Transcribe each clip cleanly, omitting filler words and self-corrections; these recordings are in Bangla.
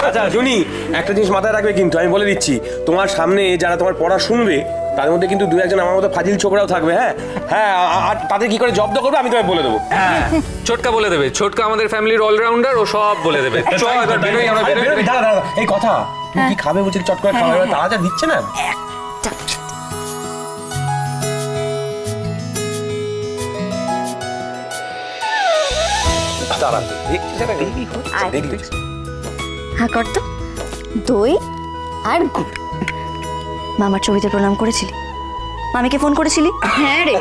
আচ্ছা জুনি, একটা জিনিস মাথায় রাখবে কিন্তু, আমি বলে দিচ্ছি, তোমার সামনে যারা তোমার পড়া শুনবে তার মধ্যে কিন্তু দু একজন আমার মতো ফাজিল ছোকরাও থাকবে। হ্যাঁ হ্যাঁ, আর তাদের কি করে জব্দ করবে আমি তোমায় বলে দেবো। হ্যাঁ, ছোটকা বলে দেবে। ছোটকা আমাদের ফ্যামিলির অলরাউন্ডার, ও সব বলে দেবে। চল এবার বেরোই আমরা। দাঁড়া, এই কথা, তুমি কি খাবে বলছি, চট করে খাবে, তাড়াতাড়ি দিচ্ছে না। হ্যাঁ কর তো। দই আর গুড়। মামার ছবিতে প্রণাম করেছিলি? মামিকে ফোন করেছিলি? হ্যাঁ রে।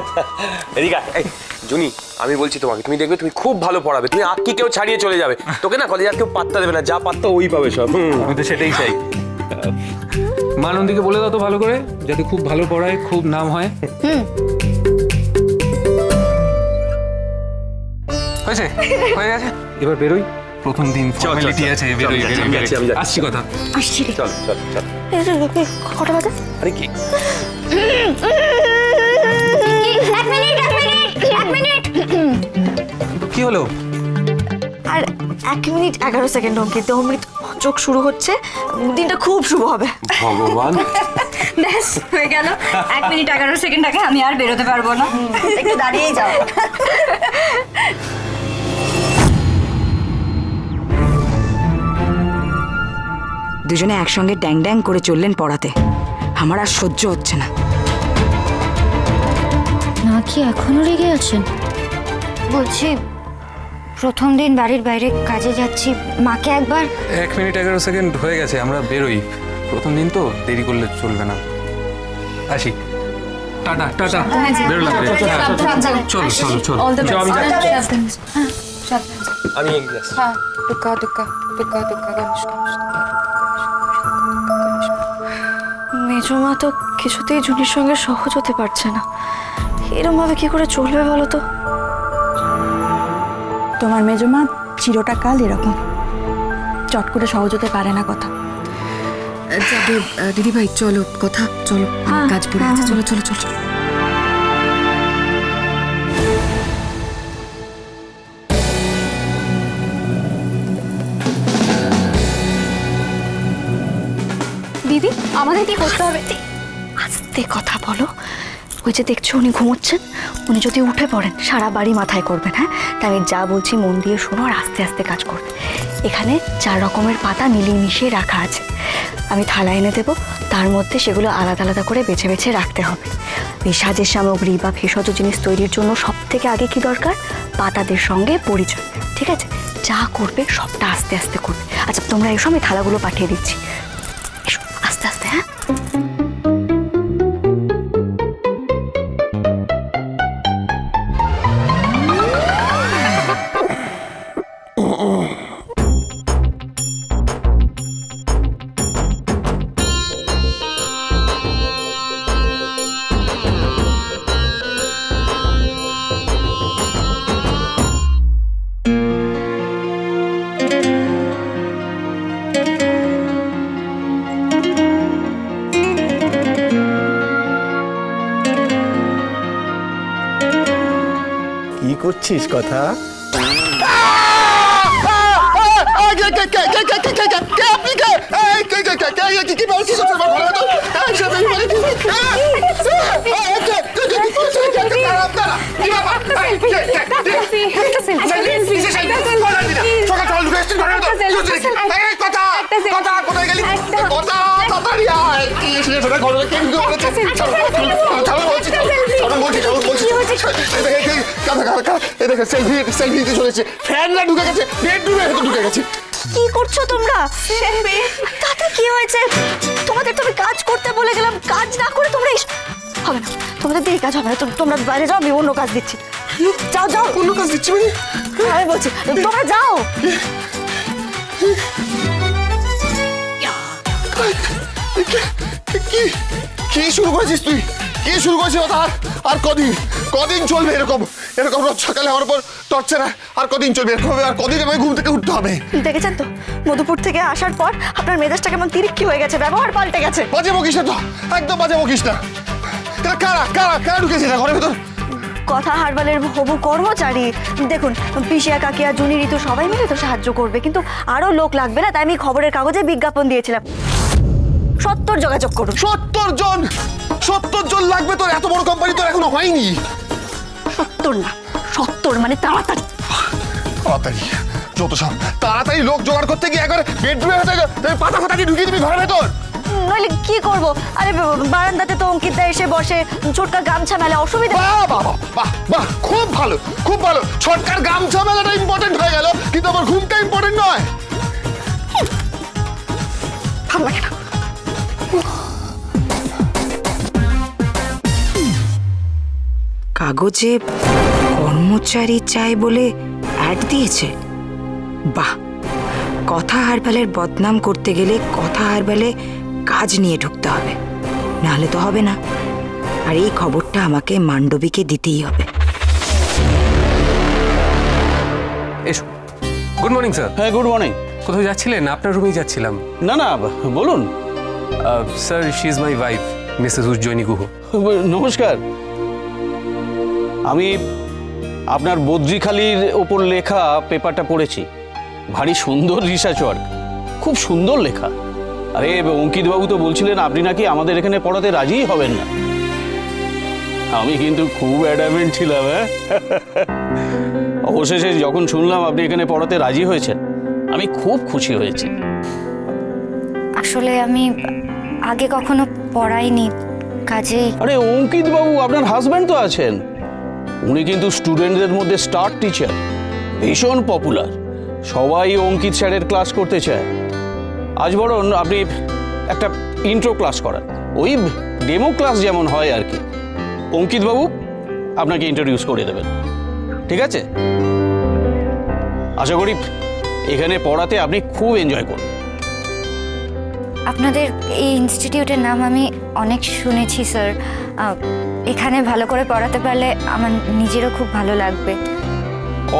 এদিকে এই জুনি, আমি বলছি তোমাকে, তুমি দেখবে তুমি খুব ভালো পড়াবে, তুমি আর কি কেউ ছাড়িয়ে চলে যাবে, তোকে না কলেজে আর কেউ পাত্তা দেবে না, যা পাত্তা ওই পাবে সব। আমি তো সেটাই চাই। মানন্দিকে বলে দাও তো ভালো করে, যাতে খুব ভালো পড়ায়, খুব নাম হয়। হয়েছে, হয়ে গেছে, এবার বেরোই। প্রথম দিন ফর্মালিটি আছে, বেরোই। আসছি কথা। আসছি রে। চল চল চল। কটা বাজে? আরে কি কি হলো? আর 1 মিনিট 11 সেকেন্ড অঙ্কিত, অমৃত চোখ শুরু হচ্ছে, দিনটা খুব শুভ হবে। ভগবান, ব্যাস হয়ে গেল। 1 মিনিট 11 সেকেন্ড আগে আমি আর বেরোতে পারবো না। একটু দাঁড়িয়েই যাও। দুজনে একসঙ্গে ড্যাং ড্যাং করে চললেন পড়াতে। আমার আর সহ্য হচ্ছে না। না কি এখনো রেগে আছেন? বলছি প্রথম দিন বাড়ির বাইরে কাজে যাচ্ছি, মাকে একবার। 1 মিনিট 11 সেকেন্ড হয়ে গেছে, আমরা বেরোই। প্রথম দিন তো, দেরি করলে চলবে না। আসি, টাটা টাটা। বেরোলাম। চলো চলো চলো। আমি এগিয়ে আসছি। মেজমা তো কিছুতেই জুনির সঙ্গে সহজ হতে পারছে না, এরকম ভাবে কি করে চলবে বলো তো? তোমার মেজমা চিরটা কাল এরকম, চট করে সহজ হতে পারে না কথা। যাবে দিদি ভাই, চলো কথা, চলো কাজ পড়ে আছে, চলো চলো চলো। দিদি, আমাদের কি করতে হবে? আস্তে কথা বলো। ওই যে দেখছো উনি ঘুমোচ্ছেন, উনি যদি উঠে পড়েন সারা বাড়ি মাথায় করবেন। হ্যাঁ, তাই আমি যা বলছি মন দিয়ে শোনো আর আস্তে আস্তে কাজ করবে। এখানে 4 রকমের পাতা মিলিয়ে মিশিয়ে রাখা আছে, আমি থালা এনে দেবো, তার মধ্যে সেগুলো আলাদা আলাদা করে বেছে বেছে রাখতে হবে। এই সাজের সামগ্রী বা ভেষজ জিনিস তৈরির জন্য সব থেকে আগে কি দরকার? পাতাদের সঙ্গে পরিচয়। ঠিক আছে, যা করবে সবটা আস্তে আস্তে করবে। আচ্ছা তোমরা এসো, আমি থালাগুলো পাঠিয়ে দিচ্ছি। এসো আস্তে আস্তে। হ্যাঁ, কি করছিস কথা? কি করছো তোমরা? তাতে কি হয়েছে? তোমাদের তো আমি কাজ করতে বলে গেলাম, কাজ না করে তোমরা হবে না, তোমাদের দিয়ে কাজ হবে না। তোমরা বাইরে যাও, আমি অন্য কাজ দিচ্ছি। যাও যাও। অন্য কাজ দিচ্ছি মানে? আমি বলছি তোমরা যাও। কি শুরু করেছিস তুই? কি শুরু করেছিস? আর কদিন চলবে এরকম? এরকম রোজ সকালে আমার উপর টর্চার আর কদিন চলবে এরকম? আর কদিন আমায় ঘুম থেকে উঠতে হবে? দেখেছেন তো মধুপুর থেকে আসার পর আপনার মেজাজটা কেমন তিরিক্ষি হয়ে গেছে, ব্যবহার পাল্টে গেছে। বাজে বকিস না তো, একদম বাজে বকিস না। কারা ঢুকেছে না ঘরের ভেতর? কথা হারবালের হবু কর্মচারী। দেখুন পিসিয়া কাকিয়া জুনি ঋতু সবাই মিলে তো সাহায্য করবে, কিন্তু আরো লোক লাগবে না, তাই আমি খবরের কাগজে বিজ্ঞাপন দিয়েছিলাম 70 যোগাযোগ করুন। 70 জন লাগবে তোর? এত বড় কোম্পানি তোর এখনো হয়নি। 70 না 70 মানে তাড়াতাড়ি। তাড়াতাড়ি যত সব তাড়াতাড়ি লোক জোগাড় করতে গিয়ে একবার বেডরুমে পাতা ফাতা কি ঢুকিয়ে দিবি ঘরের ভেতর? নইলে কি করব? আরে বারান্দাতে তো অঙ্কিতা এসে বসে, ছোটকা গামছা মেলে, অসুবিধা। বাহ বাহ বাহ, খুব ভালো খুব ভালো। ছটকার গামছা মেলাটা ইম্পর্টেন্ট হয়ে গেল, কিন্তু আমার ঘুমটা ইম্পর্টেন্ট নয়। ভালো লাগে না। কাগজে কর্মচারী চাই বলে অ্যাড দিয়েছে। বাহ, কথা হারবালের বদনাম করতে গেলে কথা হারবালে কাজ নিয়ে ঢুকতে হবে, নাহলে তো হবে না। আর এই খবরটা আমাকে মান্ডবীকে দিতেই হবে। এসো। Good morning sir. হ্যাঁ গুড মর্নিং। কোথাও যাচ্ছিলেন? আপনার রুমেই যাচ্ছিলাম। না না বলুন। Sir, she is my wife, Mrs Ujjayini Guha. নমস্কার। আমি আপনার বদ্রিখালির ওপর লেখা পেপারটা পড়েছি, ভারী সুন্দর রিসার্চ ওয়ার্ক, খুব সুন্দর লেখা। আরে অঙ্কিতবাবু তো বলছিলেন আপনি নাকি আমাদের এখানে পড়াতে রাজিই হবেন না। আমি কিন্তু খুব অ্যাডামেন্ট ছিলাম। হ্যাঁ, অবশেষে যখন শুনলাম আপনি এখানে পড়াতে রাজি হয়েছেন, আমি খুব খুশি হয়েছি। আসলে আমি আগে কখনো পড়াইনি, কাজেই। আরে অঙ্কিতবাবু আপনার হাজব্যান্ড তো আছেন, উনি কিন্তু স্টুডেন্টদের মধ্যে স্টার টিচার, ভীষণ পপুলার, সবাই অঙ্কিত স্যারের ক্লাস করতে চায়। আজ বরং আপনি একটা ইন্ট্রো ক্লাস করান, ওই ডেমো ক্লাস যেমন হয় আর কি। অঙ্কিতবাবু আপনাকে ইন্ট্রোডিউস করে দেবেন, ঠিক আছে? আশা করি এখানে পড়াতে আপনি খুব এনজয় করবেন। আপনাদের এই ইনস্টিটিউটের নাম আমি অনেক শুনেছি স্যার। এখানে ভালো করে পড়াতে পারলে আমার নিজেরও খুব ভালো লাগবে।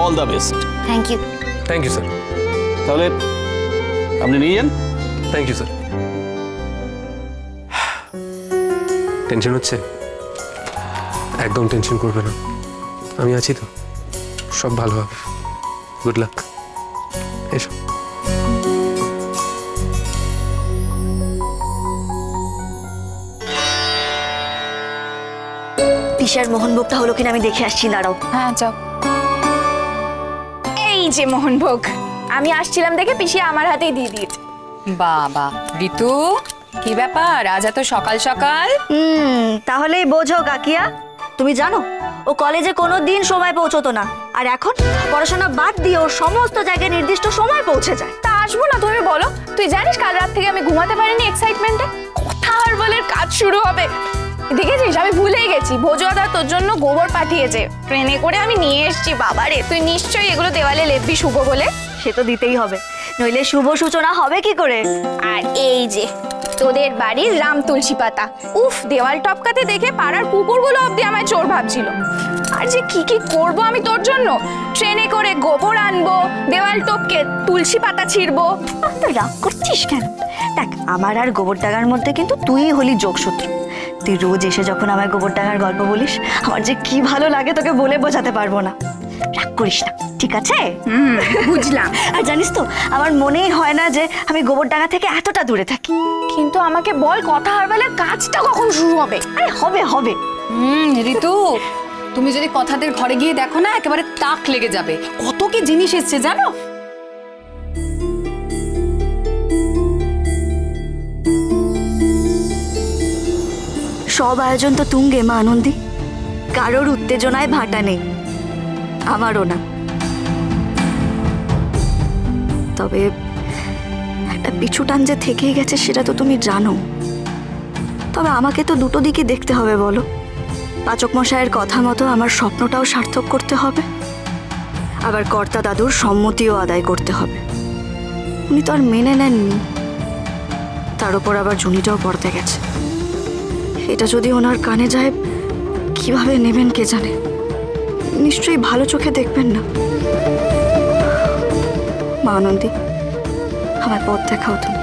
All the best. Thank you. Thank you sir. তাহলে আপনি নিয়ে যান। Thank you sir. টেনশন হচ্ছে? একদম টেনশন করবে না, আমি আছি তো, সব ভালো হবে। Good luck. এসো। পিসার মোহনভোগটা হলো কিনা আমি দেখে আসছি, দাঁড়াও। হ্যাঁ যাও। এই যে মোহনভোগ, আমি আসছিলাম দেখে পিসি আমার হাতেই দিয়ে দিয়েছে। বাবা ঋতু, কি ব্যাপার আজ এত সকাল সকাল? তাহলেই বোঝো কাকিয়া, তুমি জানো ও কলেজে কোনোদিন সময় পৌঁছতো না, আর এখন পড়াশোনা বাদ দিয়ে ও সমস্ত জায়গায় নির্দিষ্ট সময় পৌঁছে যায়। তা আসবো না তুমি বলো? তুই জানিস কাল রাত থেকে আমি ঘুমাতে পারিনি এক্সাইটমেন্টে, কথা হারবালের কাজ শুরু হবে। দেখেছিস আমি ভুলেই গেছি, ভোজুয়াদা তোর জন্য গোবর পাঠিয়েছে, ট্রেনে করে আমি নিয়ে এসেছি। বাবারে, তুই নিশ্চয়ই এগুলো দেওয়ালে লেপবি শুভ বলে। সে তো দিতেই হবে, নইলে শুভ সূচনা হবে কি করে? আর এই যে তোদের বাড়ির রাম তুলসী পাতা, উফ, দেওয়াল টপকাতে দেখে পাড়ার কুকুরগুলো অব্দি আমায় চোর ভাবছিল। আর যে কি কি করব আমি তোর জন্য, ট্রেনে করে গোবর আনবো, দেওয়াল টপকে তুলসী পাতা ছিঁড়বো। তো রাগ করছিস কেন? দেখ, আমার আর গোবর ডাঙার মধ্যে কিন্তু তুই হলি যোগসূত্র। তুই রোজ এসে যখন আমার গোবর ডাঙার গল্প বলিস, আমার যে কি ভালো লাগে তোকে বলে বোঝাতে পারবো না। রাগ করিস না, ঠিক আছে? বুঝলাম। আর জানিস তো, আমার মনেই হয় না যে আমি গোবর ডাঙা থেকে এতটা দূরে থাকি। কিন্তু আমাকে বল, কথা হারবালের কাজটা কখন শুরু হবে? আরে হবে হবে। ঋতু, তুমি যদি কথাদের ঘরে গিয়ে দেখো না, একেবারে তাক লেগে যাবে, কত কি জিনিস এসছে জানো। সব আয়োজন তো তুঙ্গে মা আনন্দী, কারোর উত্তেজনায় ভাটা নেই, আমারও না। তবে একটা পিছু টান যে থেকেই গেছে সেটা তো তুমি জানো। তবে আমাকে তো দুটো দিকে দেখতে হবে বলো। পাচক মশাইয়ের কথা মতো আমার স্বপ্নটাও সার্থক করতে হবে, আবার কর্তা দাদুর সম্মতিও আদায় করতে হবে। উনি তো আর মেনে নেননি, তার উপর আবার জুনিটাও পড়তে গেছে। এটা যদি ওনার কানে যায়, কিভাবে নেবেন কে জানে। নিশ্চয়ই ভালো চোখে দেখবেন না। মা আনন্দী, আমার পথ দেখাও তুমি।